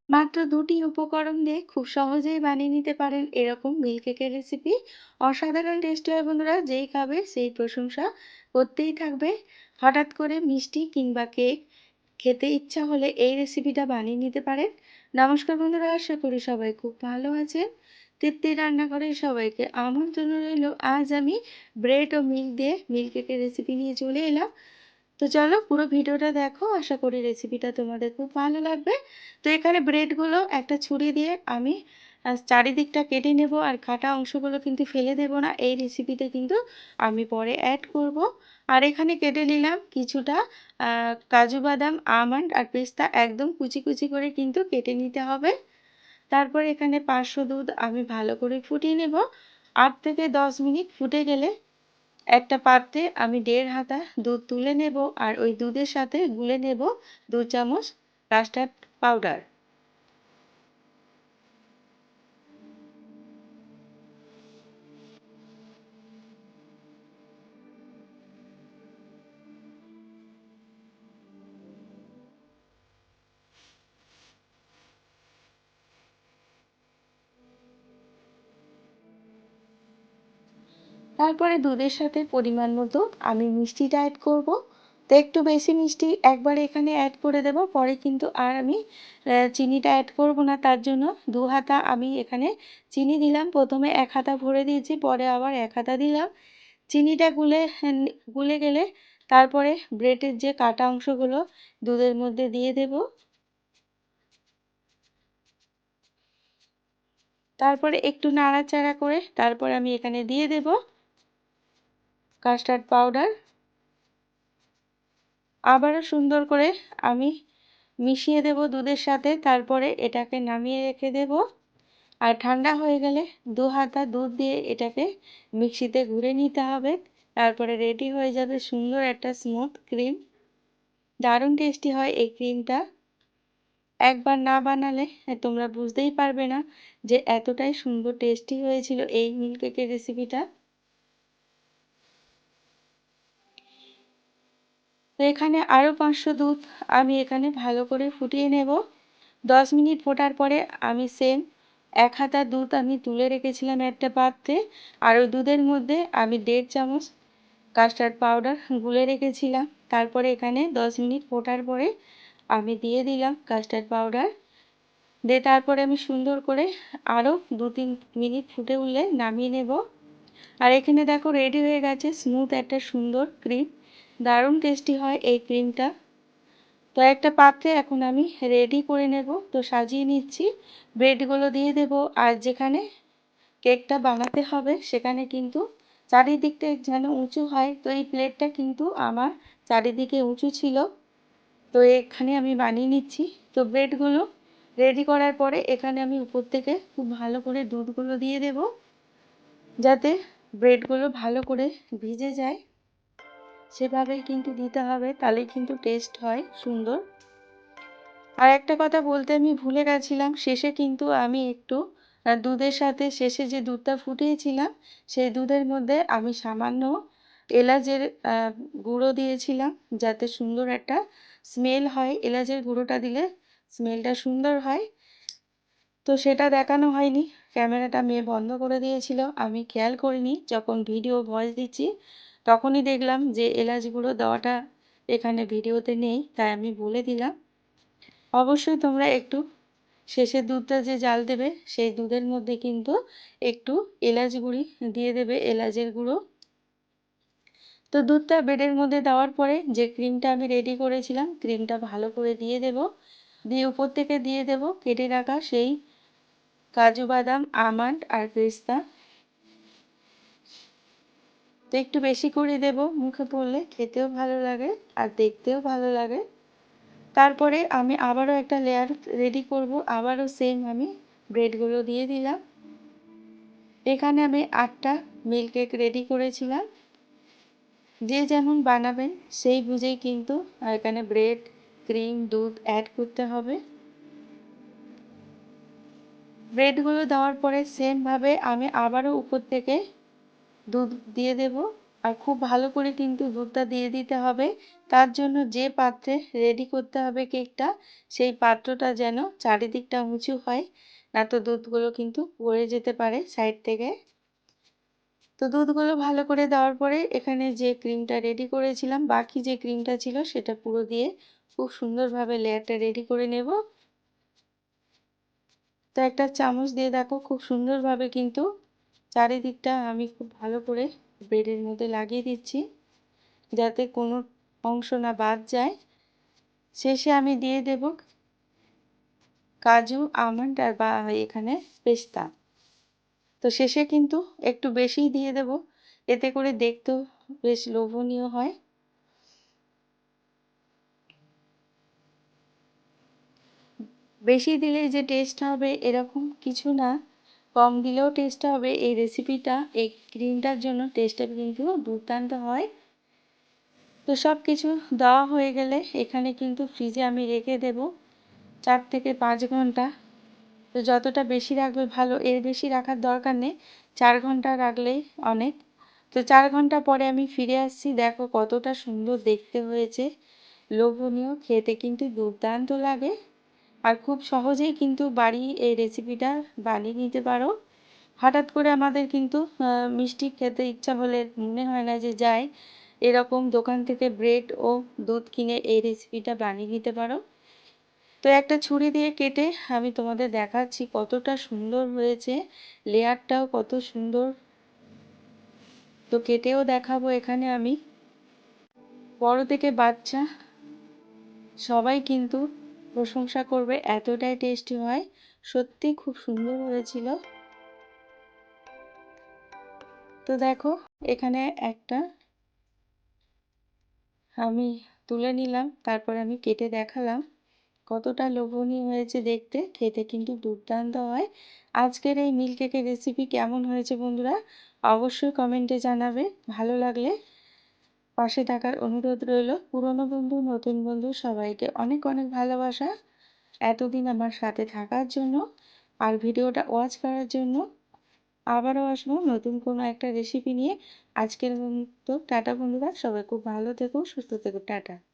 মাত্র ২টি উপকরণ দিয়ে খুব সহজেই বানিয়ে নিতে পারেন এরকম মিল্ক কেকের রেসিপি। অসাধারণ টেস্টি হয় বন্ধুরা, যেই খাবে সেই প্রশংসা করতেই থাকবে। হঠাৎ করে মিষ্টি কিংবা কেক খেতে ইচ্ছা হলে এই রেসিপিটা বানিয়ে নিতে পারেন। নমস্কার বন্ধুরা, আশা করি সবাই খুব ভালো আছেন। তৃপ্তি রান্নাঘরে সবাইকে আমন্ত্রণ রইল। আজ আমি ব্রেড ও মিল্ক দিয়ে মিল্ক কেকের রেসিপি নিয়ে চলে এলাম। তো চলো পুরো ভিডিওটা দেখো, আশা করি রেসিপিটা তোমাদের খুব ভালো লাগবে। তো এখানে ব্রেডগুলো একটা ছুরি দিয়ে আমি চারিদিকটা কেটে নেব, আর কাটা অংশগুলো কিন্তু ফেলে দেব না, এই রেসিপিতে কিন্তু আমি পরে অ্যাড করব। আর এখানে কেটে নিলাম কিছুটা কাজু বাদাম, আমন্ড আর পেস্তা, একদম কুচি কুচি করে কিন্তু কেটে নিতে হবে। তারপর এখানে 500 দুধ আমি ভালো করে ফুটিয়ে নেব। 8 থেকে 10 মিনিট ফুটে গেলে একটা পাত্রে আমি 1.5 হাতা দুধ তুলে নেব, আর ওই দুধের সাথে গুলে নেব 2 চামচ কাস্টার্ড পাউডার। তারপরে দুধের সাথে পরিমাণ মতো আমি মিষ্টিটা অ্যাড করব। তো একটু বেশি মিষ্টি একবারে এখানে অ্যাড করে দেব, পরে কিন্তু আর আমি চিনিটা অ্যাড করব না। তার জন্য 2 হাতা আমি এখানে চিনি দিলাম। প্রথমে 1 হাতা ভরে দিয়েছি, পরে আবার 1 হাতা দিলাম। চিনিটা গুলে গেলে তারপরে ব্রেডের যে কাটা অংশগুলো দুধের মধ্যে দিয়ে দেব। তারপরে একটু নাড়াচাড়া করে তারপরে আমি এখানে দিয়ে দেব কাস্টার্ড পাউডার। আবারও সুন্দর করে আমি মিশিয়ে দেব দুধের সাথে, তারপরে এটাকে নামিয়ে রেখে দেব। আর ঠান্ডা হয়ে গেলে 2 হাতা দুধ দিয়ে এটাকে মিক্সিতে ঘুরে নিতে হবে। তারপরে রেডি হয়ে যাবে সুন্দর একটা স্মুথ ক্রিম। দারুণ টেস্টি হয় এই ক্রিমটা। একবার না বানালে তোমরা বুঝতেই পারবে না যে এতটাই সুন্দর টেস্টি হয়েছিল এই মিল্ক কেকের রেসিপিটা। তো এখানে আরও 500 দুধ আমি এখানে ভালো করে ফুটিয়ে নেব। 10 মিনিট ফোটার পরে আমি সেম 1 হাতা দুধ আমি তুলে রেখেছিলাম একটা পাত্রে, আর ওই দুধের মধ্যে আমি 1.5 চামচ কাস্টার্ড পাউডার গুলে রেখেছিলাম। তারপরে এখানে 10 মিনিট ফোটার পরে আমি দিয়ে দিলাম কাস্টার্ড পাউডার দিয়ে, তারপরে আমি সুন্দর করে আরও 2-3 মিনিট ফুটে উঠলে নামিয়ে নেব। আর এখানে দেখো রেডি হয়ে গেছে স্মুথ একটা সুন্দর ক্রিম। দারুণ টেস্টি হয় এই ক্রিমটা। তো একটা পাত্রে এখন আমি রেডি করে নেব। তো সাজিয়ে নিচ্ছি, ব্রেডগুলো দিয়ে দেব। আর যেখানে কেকটা বানাতে হবে সেখানে কিন্তু চারিদিকটা যেন উঁচু হয়। তো এই প্লেটটা কিন্তু আমার চারিদিকে উঁচু ছিল। তো এখানে আমি বানিয়ে নিচ্ছি। তো ব্রেডগুলো রেডি করার পরে এখানে আমি উপর থেকে খুব ভালো করে দুধগুলো দিয়ে দেব, যাতে ব্রেডগুলো ভালো করে ভিজে যায়। সেভাবেই কিন্তু দিতে হবে, তাহলেই কিন্তু টেস্ট হয় সুন্দর। আর একটা কথা বলতে আমি ভুলে গেছিলাম, শেষে কিন্তু আমি একটু দুধের সাথে শেষে যে দুধটা ফুটিয়েছিলাম সেই দুধের মধ্যে আমি সামান্য এলাচের গুঁড়ো দিয়েছিলাম, যাতে সুন্দর একটা স্মেল হয়। এলাচের গুঁড়োটা দিলে স্মেলটা সুন্দর হয়। তো সেটা দেখানো হয়নি, ক্যামেরাটা মেয়ে বন্ধ করে দিয়েছিল, আমি খেয়াল করিনি। যখন ভিডিও ভয়েস দিচ্ছি তখনই দেখলাম যে এলাচ গুঁড়ো দেওয়াটা এখানে ভিডিওতে নেই, তাই আমি বলে দিলাম। অবশ্যই তোমরা একটু শেষের দুধটা যে জাল দেবে সেই দুধের মধ্যে কিন্তু একটু এলাচ গুঁড়ি দিয়ে দেবে, এলাচের গুঁড়ো। তো দুধটা ব্রেডের মধ্যে দেওয়ার পরে যে ক্রিমটা আমি রেডি করেছিলাম ক্রিমটা ভালো করে দিয়ে দেব। দিয়ে উপর থেকে দিয়ে দেব কেটে রাখা সেই কাজু বাদাম, আমন্ড আর পেস্তা। তো একটু বেশি করে দেব, মুখে পড়লে খেতেও ভালো লাগে আর দেখতেও ভালো লাগে। তারপরে আমি আবারও একটা লেয়ার রেডি করব, আবারও সেম আমি ব্রেডগুলো দিয়ে দিলাম। এখানে আমি 8টা মিল্ক কেক রেডি করেছিলাম। যে যেমন বানাবেন সেই বুঝেই কিন্তু এখানে ব্রেড, ক্রিম, দুধ অ্যাড করতে হবে। ব্রেডগুলো দেওয়ার পরে সেমভাবে আমি আবারও উপর থেকে দুধ দিয়ে দেব। আর খুব ভালো করে কিন্তু দুধটা দিয়ে দিতে হবে। তার জন্য যে পাত্রে রেডি করতে হবে কেকটা, সেই পাত্রটা যেন চারিদিকটা উঁচু হয়, না তো দুধগুলো কিন্তু পড়ে যেতে পারে সাইড থেকে। তো দুধগুলো ভালো করে দেওয়ার পরে এখানে যে ক্রিমটা রেডি করেছিলাম, বাকি যে ক্রিমটা ছিল সেটা পুরো দিয়ে খুব সুন্দরভাবে লেয়ারটা রেডি করে নেব। তো একটা চামচ দিয়ে দেখো খুব সুন্দরভাবে কিন্তু চারিদিকটা আমি খুব ভালো করে ব্রেডের মধ্যে লাগিয়ে দিচ্ছি, যাতে কোনো অংশ না বাদ যায়। শেষে আমি দিয়ে দেব কাজু, আমন্ড আর বা এখানে পেস্তা। তো শেষে কিন্তু একটু বেশিই দিয়ে দেব, এতে করে দেখতেও বেশ লোভনীয় হয়। বেশি দিলে যে টেস্ট হবে এরকম কিছু না, কম দিলেও টেস্ট হবে। এই রেসিপিটা এই ক্রিমটার জন্য টেস্টটা কিন্তু দুর্দান্ত হয়। তো সব কিছু দেওয়া হয়ে গেলে এখানে কিন্তু ফ্রিজে আমি রেখে দেব 4 থেকে 5 ঘন্টা। তো যতটা বেশি রাখবে ভালো, এর বেশি রাখার দরকার নেই, 4 ঘন্টা রাখলেই অনেক। তো 4 ঘন্টা পরে আমি ফিরে আসছি, দেখো কতটা সুন্দর দেখতে হয়েছে, লোভনীয়, খেতে কিন্তু দুর্দান্ত লাগে। আর খুব সহজেই কিন্তু বাড়ি এই রেসিপিটা বানিয়ে নিতে পারো। হঠাৎ করে আমাদের কিন্তু মিষ্টি খেতে ইচ্ছা হলে মনে হয় না যে যাই, এরকম দোকান থেকে ব্রেড ও দুধ কিনে এই রেসিপিটা বানিয়ে নিতে পারো। তো একটা ছুরি দিয়ে কেটে আমি তোমাদের দেখাচ্ছি কতটা সুন্দর হয়েছে, লেয়ারটাও কত সুন্দর। তো কেটেও দেখাবো এখানে আমি। বড় থেকে বাচ্চা সবাই কিন্তু প্রশংসা করবে, এতটাই টেস্টি হয়। সত্যি খুব সুন্দর হয়েছিল। তো দেখো এখানে একটা আমি তুলে নিলাম, তারপরে আমি কেটে দেখালাম কতটা লোভনীয় হয়েছে দেখতে, খেতে কিন্তু দুর্দান্ত হয়। আজকের এই মিল্ক কেকের রেসিপি কেমন হয়েছে বন্ধুরা, অবশ্যই কমেন্টে জানাবে। ভালো লাগলে পাশে থাকার অনুরোধ রইল। পুরনো বন্ধু, নতুন বন্ধু সবাইকে অনেক অনেক ভালোবাসা, এতদিন আমার সাথে থাকার জন্য আর ভিডিওটা ওয়াচ করার জন্য। আবারও আসবো নতুন কোনো একটা রেসিপি নিয়ে। আজকের মতো টাটা বন্ধুরা, সবাই খুব ভালো থেকো, সুস্থ থেকো, টাটা।